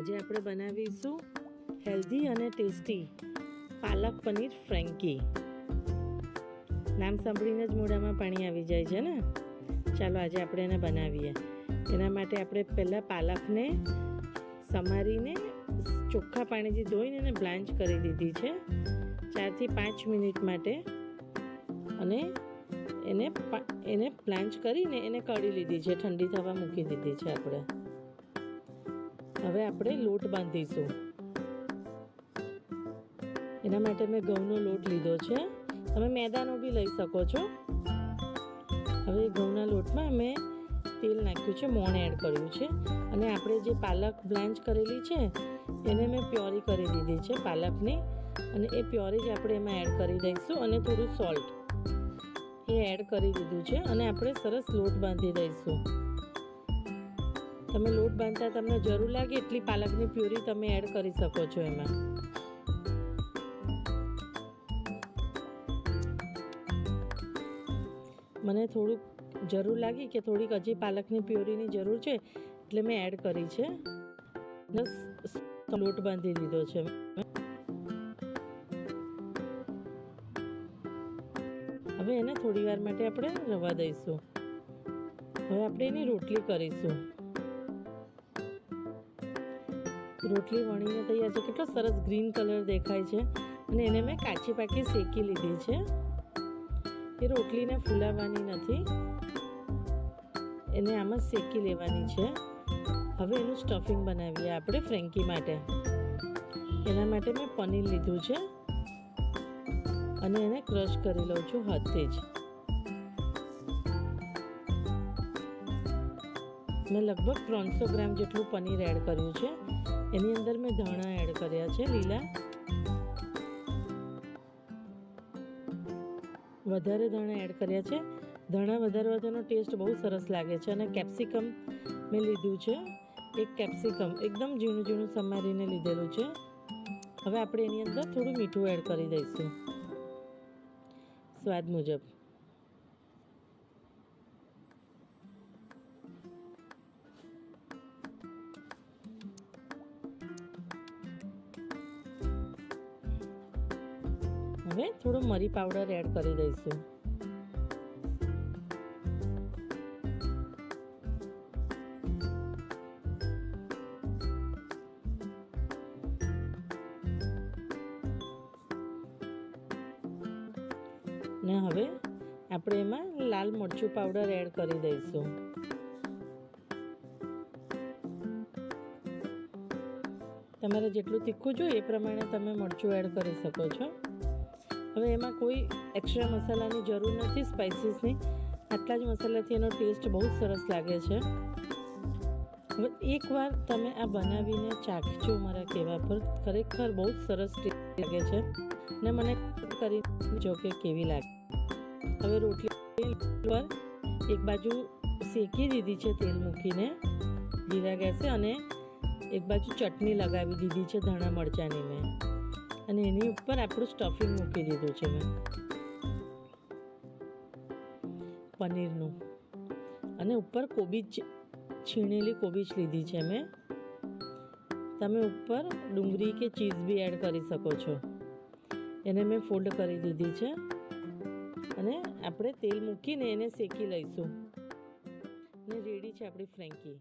આજે આપણે બનાવીશું હેલ્ધી અને ટેસ્ટી પાલક પનીર ફ્રેન્કી. નામ સાંભળીને જ મોઢામાં પાણી આવી જાય છે ને. ચાલો આજે આપણે એને બનાવીએ. એના માટે આપણે પહેલાં પાલકને સમારીને ચોખ્ખા પાણીથી ધોઈને એને બ્લાન્ચ કરી દીધી છે 4 થી 5 મિનિટ માટે, અને એને બ્લાન્ચ કરીને એને કળી લીધી છે, ઠંડી થવા મૂકી દીધી છે આપણે. હવે આપણે લોટ બાંધીશું. એના માટે મેં ઘઉંનો લોટ લીધો છે, તમે મેદાનો બી લઈ શકો છો. હવે ઘઉંના લોટમાં મેં તેલ નાખ્યું છે, મોણ એડ કર્યું છે, અને આપણે જે પાલક બ્લાન્ચ કરેલી છે એને મેં પ્યોરી કરી દીધી છે પાલકની, અને એ પ્યોરી જ આપણે એમાં એડ કરી દઈશું, અને થોડું સોલ્ટ એ એડ કરી દીધું છે, અને આપણે સરસ લોટ બાંધી દઈશું. તમે લોટ બાંધતા તમને જરૂર લાગે એટલી પાલકની પ્યુરી તમે એડ કરી શકો છો એમાં. મને થોડુંક જરૂર લાગી કે થોડીક હજી પાલકની પ્યુરીની જરૂર છે, એટલે મેં એડ કરી છે. લોટ બાંધી દીધો છે. હવે એને થોડી વાર માટે આપણે રવા દઈશું. હવે આપણે એની રોટલી કરીશું. રોટલી વણીને તૈયાર છે. કેટલો સરસ ગ્રીન કલર દેખાય છે, અને એને મેં કાચી પાકી શેકી લીધી છે. એ રોટલીને ફૂલાવવાની નથી, એને આમાં શેકી લેવાની છે. હવે એનું સ્ટફિંગ બનાવીએ આપણે ફ્રેન્કી માટે. એના માટે મેં પનીર લીધું છે, અને એને ક્રશ કરી લઉં છું હાથથી જ. મેં લગભગ 300 ગ્રામ જેટલું પનીર એડ કર્યું છે. એની અંદર મેં ધાણા એડ કર્યા છે, લીલા. વધારે ધાણા એડ કર્યા છે. ધાણા વધારવાથી એનો ટેસ્ટ બહુ સરસ લાગે છે. અને કેપ્સિકમ મેં લીધું છે, એક કેપ્સિકમ એકદમ ઝીણું ઝીણું સમારીને લીધેલું છે. હવે આપણે એની અંદર થોડું મીઠું એડ કરી દઈશું સ્વાદ મુજબ. હવે થોડો મરી પાવડર એડ કરી દઈશું. ને હવે આપણે એમાં લાલ મરચું પાવડર એડ કરી દઈશું. તમારે જેટલું તીખું જોઈએ એ પ્રમાણે તમે મરચું એડ કરી શકો છો. હવે એમાં કોઈ એક્સ્ટ્રા મસાલાની જરૂર નથી, સ્પાઇસીસની. આટલા જ મસાલાથી એનો ટેસ્ટ બહુ સરસ લાગે છે. હવે એકવાર તમે આ બનાવીને ચાખજો મારા કહેવા પર. ખરેખર બહુ જ સરસ ટેસ્ટ લાગે છે, ને મને કરી જો કે કેવી લાગે. હવે રોટલી પર એક બાજુ શેકી દીધી છે તેલ મૂકીને ધીરા ગેસે, અને એક બાજુ ચટણી લગાવી દીધી છે ધાણા મરચાંની મેં, અને એની ઉપર આપણું સ્ટફિંગ મૂકી દીધું છે મેં પનીરનું, અને ઉપર કોબીજ, છીણેલી કોબીજ લીધી છે મેં. તમે ઉપર ડુંગળી કે ચીઝ બી એડ કરી શકો છો. એને મેં ફોલ્ડ કરી દીધી છે, અને આપણે તેલ મૂકીને એને શેકી લઈશું. ને રેડી છે આપણી ફ્રેન્કી.